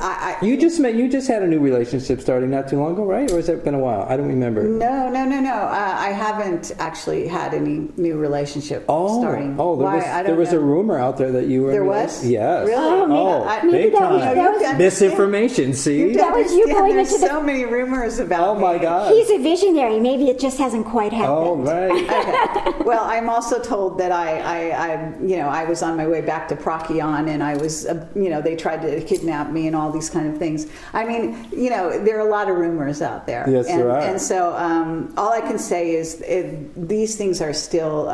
You just had a new relationship starting not too long ago, right? Or has it been a while? I don't remember. No. I haven't actually had any new relationship starting. There was a rumor out there that you were. There was? Yes. Really? Maybe big that time. was- that was- Misinformation. See. That was you going There's into the- so many rumors about Oh my me. God. He's a visionary. Maybe it just hasn't quite happened. Oh right. Okay. Well, I'm also told that I was on my way back to Procyon, and I was, they tried to kidnap me and all these kind of things. I mean, there are a lot of rumors out there. Yes, and, there are. And so all I can say is these things are still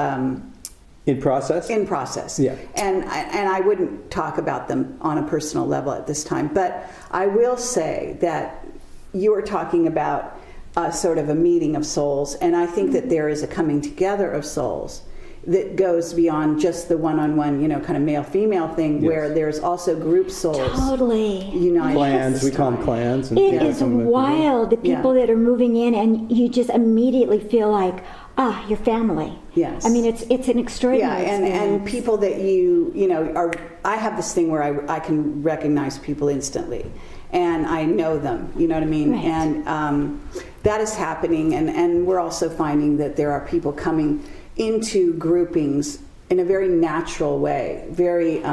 In process. in process. Yeah. And I wouldn't talk about them on a personal level at this time, but I will say that you were talking about sort of a meeting of souls. And I think that there is a coming together of souls that goes beyond just the one-on-one, kind of male-female thing, Yes. where there's also group souls. Totally. United. Clans, we call them clans. And It is wild, the people that are moving in, and you just immediately feel like, your family. Yes. I mean, it's an extraordinary Yeah, and experience. people that are. I have this thing where I can recognize people instantly, and I know them. You know what I mean? Right. And that is happening, and we're also finding that there are people coming into groupings in a very natural way, very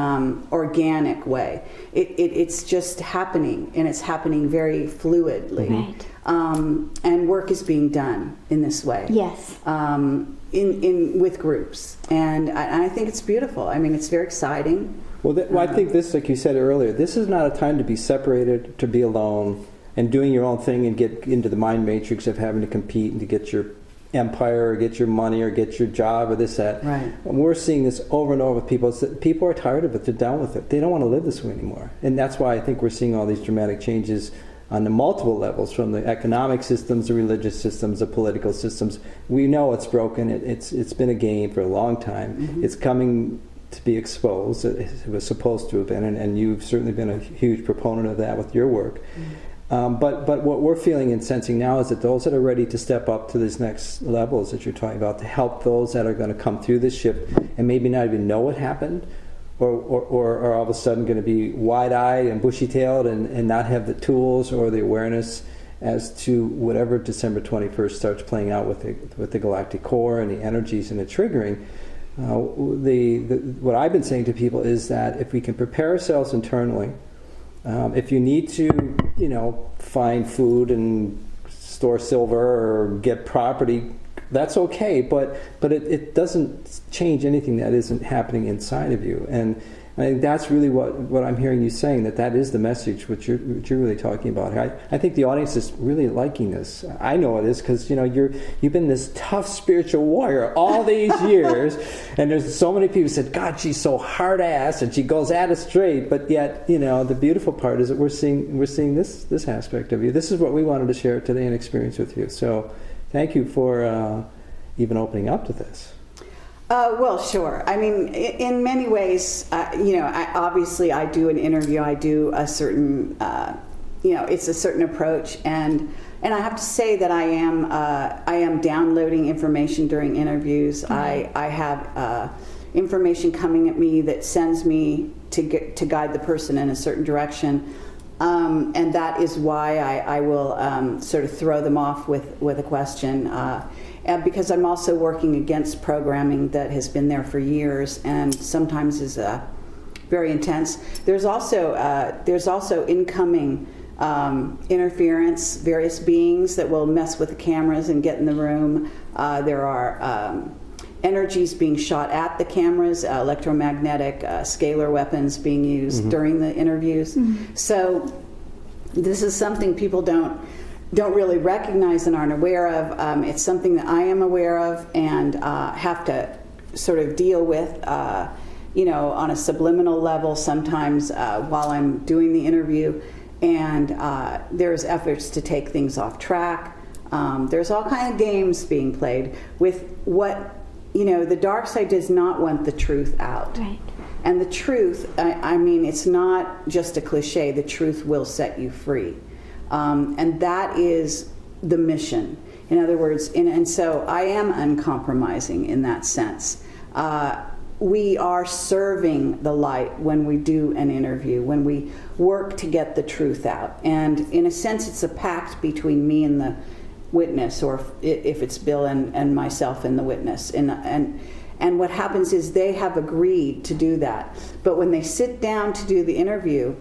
organic way. It's just happening, and it's happening very fluidly. Right. And work is being done in this way. Yes. In with groups, and I think it's beautiful. I mean, it's very exciting. Well, I think this, like you said earlier, this is not a time to be separated, to be alone, and doing your own thing and get into the mind matrix of having to compete and to get your empire or get your money or get your job or this, that. Right. And we're seeing this over and over with people. It's that people are tired of it. They're done with it. They don't want to live this way anymore. And that's why I think we're seeing all these dramatic changes on the multiple levels, from the economic systems, the religious systems, the political systems. We know it's broken. It's been a game for a long time. Mm-hmm. It's coming to be exposed. It was supposed to have been, and you've certainly been a huge proponent of that with your work. Mm-hmm. But what we're feeling and sensing now is that those that are ready to step up to these next levels that you're talking about, to help those that are going to come through this shift and maybe not even know what happened, or are all of a sudden going to be wide-eyed and bushy-tailed and not have the tools or the awareness as to whatever December 21st starts playing out with the galactic core and the energies and the triggering. What I've been saying to people is that if we can prepare ourselves internally, if you need to, find food and store silver or get property, that's okay, but it doesn't change anything that isn't happening inside of you. And I think that's really what I'm hearing you saying, that is the message which you're really talking about. I think the audience is really liking this. I know it is, because you've been this tough spiritual warrior all these years, and there's so many people who said, God, she's so hard ass and she goes at it straight. But yet, the beautiful part is that we're seeing this aspect of you. This is what we wanted to share today and experience with you. So thank you for even opening up to this. Well, sure. I mean, in many ways, obviously I do an interview. I do a certain, it's a certain approach, and I have to say that I am downloading information during interviews. Mm-hmm. I have information coming at me that sends me to guide the person in a certain direction, and that is why I will sort of throw them off with a question. Because I'm also working against programming that has been there for years and sometimes is very intense. There's also incoming interference, various beings that will mess with the cameras and get in the room. There are energies being shot at the cameras, electromagnetic scalar weapons being used mm-hmm. during the interviews. Mm-hmm. So this is something people don't really recognize and aren't aware of. It's something that I am aware of and have to sort of deal with, on a subliminal level sometimes while I'm doing the interview. And there's efforts to take things off track. There's all kinds of games being played with what, the dark side does not want the truth out. Right. And the truth, I mean, it's not just a cliche. The truth will set you free. And that is the mission. In other words, and so I am uncompromising in that sense. We are serving the light when we do an interview, when we work to get the truth out. And in a sense, it's a pact between me and the witness, or if it's Bill and myself and the witness. And what happens is they have agreed to do that. But when they sit down to do the interview,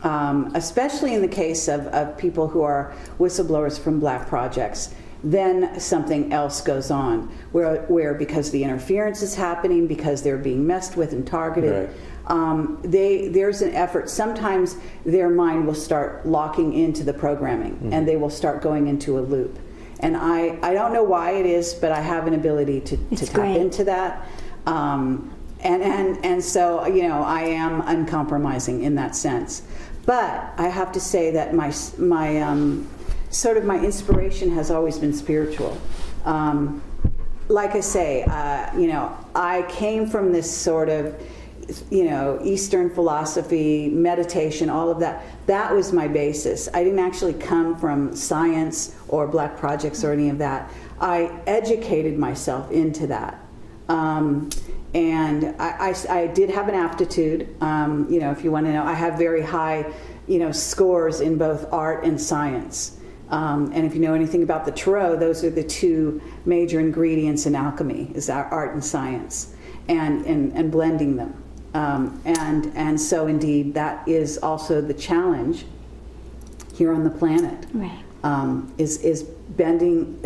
especially in the case of people who are whistleblowers from black projects, then something else goes on, where because the interference is happening, because they're being messed with and targeted, right. There's an effort. Sometimes their mind will start locking into the programming, mm-hmm. and they will start going into a loop. And I don't know why it is, but I have an ability to tap into that. And so, I am uncompromising in that sense. But I have to say that my sort of my inspiration has always been spiritual. Like I say, you know, I came from this sort of, you know, Eastern philosophy, meditation, all of that. That was my basis. I didn't actually come from science or black projects or any of that. I educated myself into that. And I did have an aptitude, you know, if you want to know. I have very high, you know, scores in both art and science. And if you know anything about the tarot, those are the two major ingredients in alchemy, is our art and science, and blending them. And so indeed, that is also the challenge here on the planet. Right. Is blending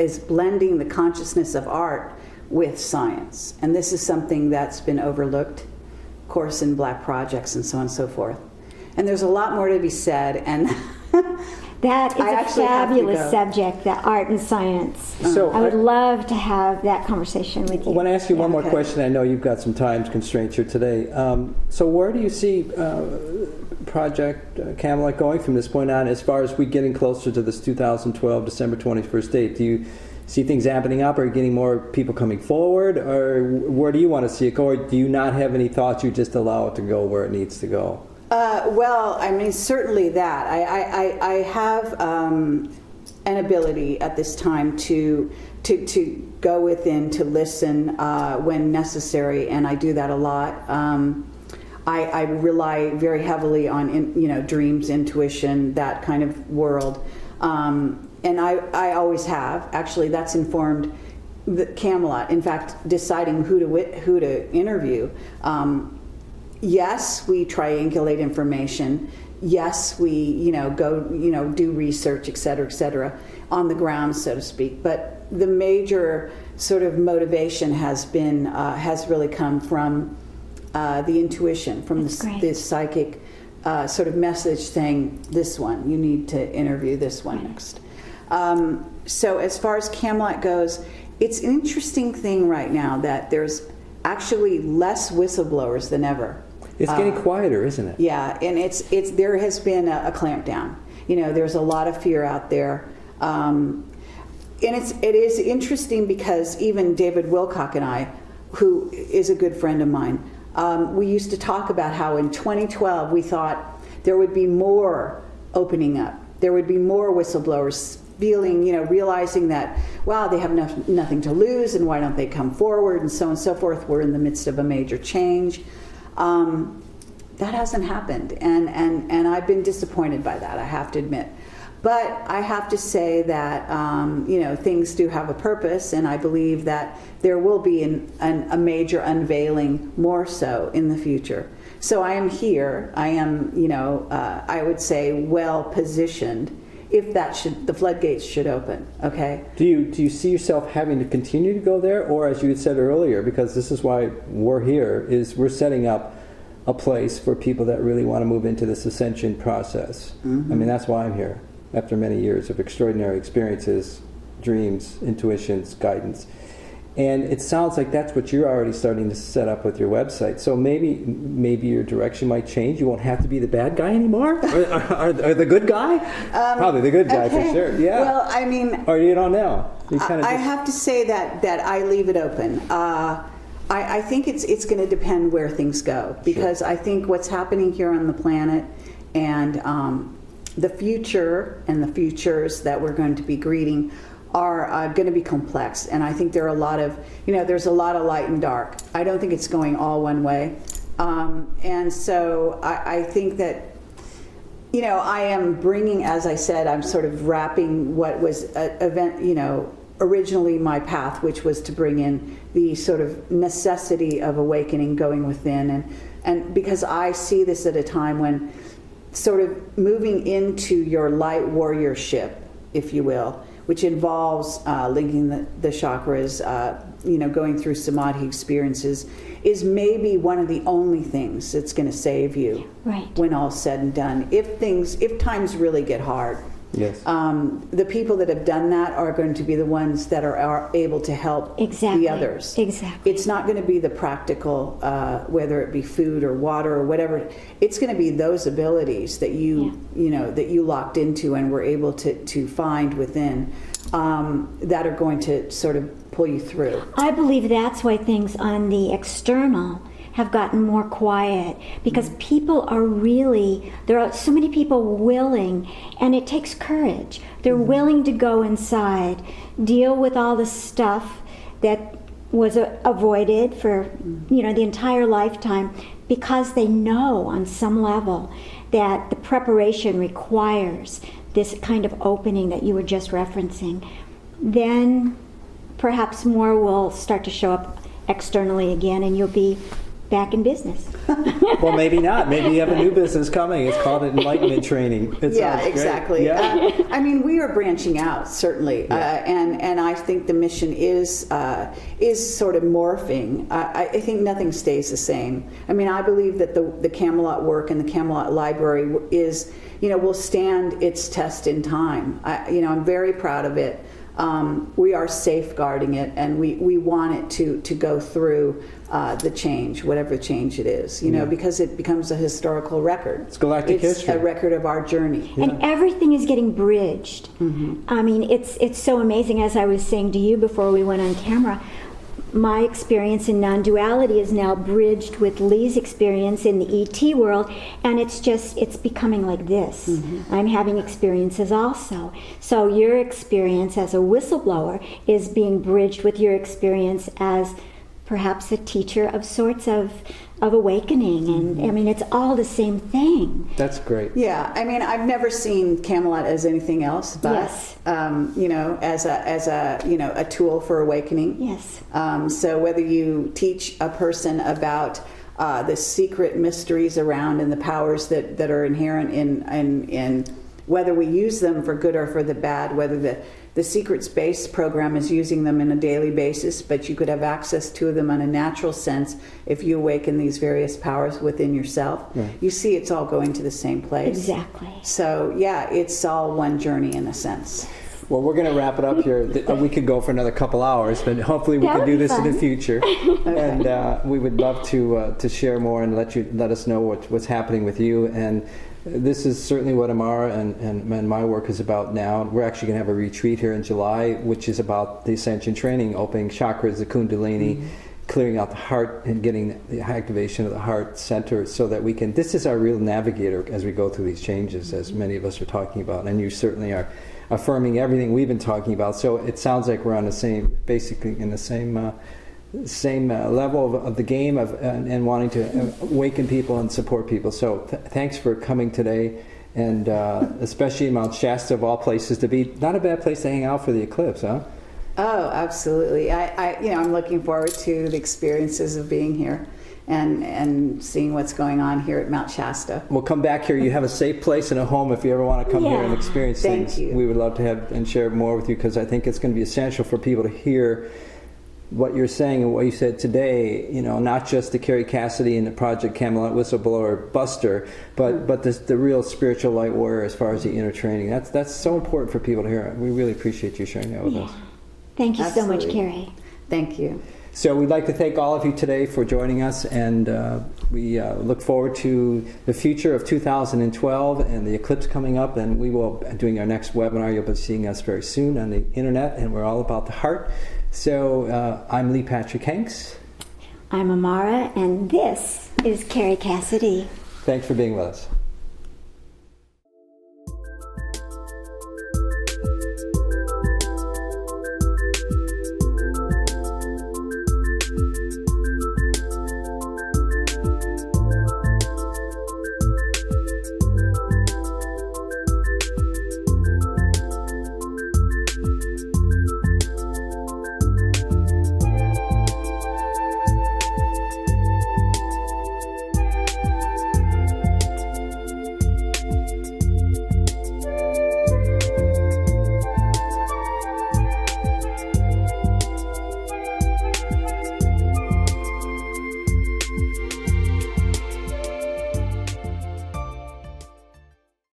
the consciousness of art with science. And this is something that's been overlooked, of course, in black projects and so on and so forth. And there's a lot more to be said, and that is a fabulous subject, that art and science. So I would love to have that conversation with you. I want to ask you one more Okay. question. I know you've got some time constraints here today. So where do you see Project Camelot going from this point on, as far as we getting closer to this 2012 December 21st date? Do you see things happening up? Are you getting more people coming forward? Or where do you want to see it go? Or do you not have any thoughts? You just allow it to go where it needs to go? Well, I mean, certainly that. I have an ability at this time to go within, to listen when necessary, and I do that a lot. I rely very heavily on, you know, dreams, intuition, that kind of world. And I always have. Actually, that's informed the Camelot. In fact, deciding who to interview. Yes, we triangulate information. Yes, we, you know, go, you know, do research, et cetera, on the ground, so to speak. But the major sort of motivation has been, has really come from the intuition, from the psychic sort of message saying, this one, you need to interview this one next. So as far as Camelot goes, it's an interesting thing right now that there's actually less whistleblowers than ever. It's getting quieter, isn't it? Yeah, and it's there has been a clampdown. You know, there's a lot of fear out there, and it is interesting because even David Wilcock and I, who is a good friend of mine, we used to talk about how in 2012 we thought there would be more opening up, there would be more whistleblowers feeling, you know, realizing that, wow, they have nothing to lose, and why don't they come forward, and so on and so forth. We're in the midst of a major change. That hasn't happened, and I've been disappointed by that, I have to admit. But I have to say that, you know, things do have a purpose, and I believe that there will be a major unveiling more so in the future. So I am here, I am, you know, I would say well positioned if the floodgates should open, okay? Do you see yourself having to continue to go there, or as you had said earlier, because this is why we're here, is we're setting up a place for people that really want to move into this ascension process. Mm-hmm. I mean, that's why I'm here, after many years of extraordinary experiences, dreams, intuitions, guidance. And it sounds like that's what you're already starting to set up with your website. So maybe your direction might change. You won't have to be the bad guy anymore, or the good guy. Probably the good guy, okay. For sure. Yeah. Well, I mean, or you don't know. I have to say that I leave it open. I think it's going to depend where things go, because sure. I think what's happening here on the planet and the future and the futures that we're going to be greeting are going to be complex, and I think there are a lot of, you know, there's a lot of light and dark. I don't think it's going all one way, and so I think that, you know, I am bringing, as I said, I'm sort of wrapping what was originally my path, which was to bring in the sort of necessity of awakening, going within, and because I see this at a time when sort of moving into your light warriorship, if you will, which involves linking the chakras, you know, going through samadhi experiences, is maybe one of the only things that's going to save you, right, when all's said and done. If times really get hard, Yes. The people that have done that are going to be the ones that are able to help the others. Exactly. It's not going to be the practical, whether it be food or water or whatever. It's going to be those abilities that that you locked into and were able to find within, that are going to sort of pull you through. I believe that's why things on the external have gotten more quiet, because people are really, there are so many people willing, and it takes courage. They're willing to go inside, deal with all the stuff that was avoided for the entire lifetime, because they know on some level that the preparation requires this kind of opening that you were just referencing. Then perhaps more will start to show up externally again, and you'll be back in business. Well, maybe not. Maybe you have a new business coming. It's called Enlightenment Training. Yeah, exactly. Yeah. I mean, we are branching out, certainly, and I think the mission is sort of morphing. I think nothing stays the same. I mean, I believe that the Camelot work and the Camelot Library is, will stand its test in time. I'm very proud of it. We are safeguarding it, and we want it to go through the change, whatever change it is, because it becomes a historical record. It's galactic history. It's a record of our journey. And everything is getting bridged. I mean, it's so amazing. As I was saying to you before we went on camera, my experience in non-duality is now bridged with Lee's experience in the ET world, and it's becoming like this. I'm having experiences also. So your experience as a whistleblower is being bridged with your experience as perhaps a teacher of sorts of awakening, and I mean, it's all the same thing. That's great. Yeah, I mean, I've never seen Camelot as anything else but Yes. as a tool for awakening. Yes. So whether you teach a person about the secret mysteries around and the powers that are inherent in whether we use them for good or for the bad, whether the secrets-based program is using them on a daily basis, but you could have access to them on a natural sense if you awaken these various powers within yourself. Right. You see, it's all going to the same place. Exactly. So yeah, it's all one journey in a sense. Well, we're going to wrap it up here. We could go for another couple hours, but hopefully we That can would do be this in fun. the future. And we would love to share more and let us know what's happening with you. And this is certainly what Amara and my work is about now. We're actually going to have a retreat here in July, which is about the Ascension training, opening chakras, the Kundalini, clearing out the heart and getting the activation of the heart center so that we can, this is our real navigator as we go through these changes, as many of us are talking about. And you certainly are affirming everything we've been talking about. So it sounds like we're on the same, basically in the same level of the game and wanting to awaken people and support people. So thanks for coming today, and especially Mount Shasta of all places to be. Not a bad place to hang out for the eclipse, huh? Oh, absolutely. I'm looking forward to the experiences of being here and seeing what's going on here at Mount Shasta. We'll come back here. You have a safe place and a home if you ever want to come here and experience Thank things. you. We would love to have and share more with you, because I think it's going to be essential for people to hear what you're saying and what you said today, not just the Kerry Cassidy and the Project Camelot whistleblower buster, but the real spiritual light warrior as far as the inner training. That's so important for people to hear. We really appreciate you sharing that with us. Thank you so much, Absolutely. Kerry. Thank you. So we'd like to thank all of you today for joining us, and we look forward to the future of 2012 and the eclipse coming up, and we will be doing our next webinar. You'll be seeing us very soon on the internet, and we're all about the heart. So I'm Lee Patrick Hanks. I'm Amara, and this is Kerry Cassidy. Thanks for being with us.